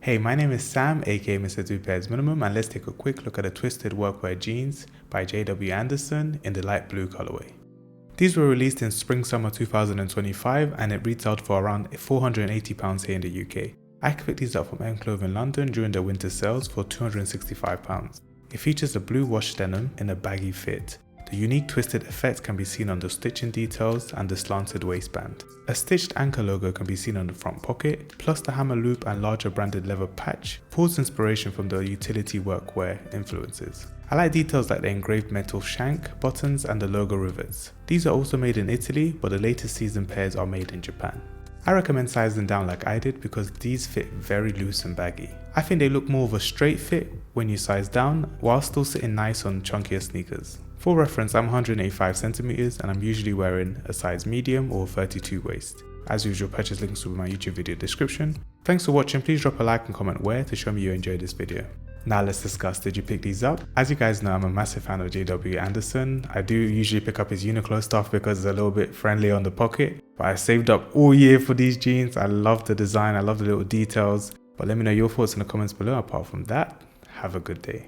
Hey, my name is Sam, aka Mr. 2 Pairs Minimum, and let's take a quick look at the twisted workwear jeans by JWAnderson in the light blue colorway. These were released in spring-summer 2025 and it retailed for around £480 here in the UK. I picked these up from M Clothing London during the winter sales for £265. It features a blue wash denim in a baggy fit. The unique twisted effect can be seen on the stitching details and the slanted waistband. A stitched anchor logo can be seen on the front pocket, plus the hammer loop and larger branded leather patch pulls inspiration from the utility workwear influences. I like details like the engraved metal shank, buttons and the logo rivets. These are also made in Italy, but the latest season pairs are made in Japan. I recommend sizing down like I did because these fit very loose and baggy. I think they look more of a straight fit when you size down, while still sitting nice on chunkier sneakers. For reference, I'm 185 centimeters and I'm usually wearing a size medium or 32 waist. As usual, purchase links will be in my YouTube video description. Thanks for watching. Please drop a like and comment where to show me you enjoyed this video. Now let's discuss, did you pick these up? As you guys know, I'm a massive fan of JWAnderson. I do usually pick up his Uniqlo stuff because it's a little bit friendly on the pocket. But I saved up all year for these jeans. I love the design, I love the little details. But let me know your thoughts in the comments below. Apart from that, have a good day.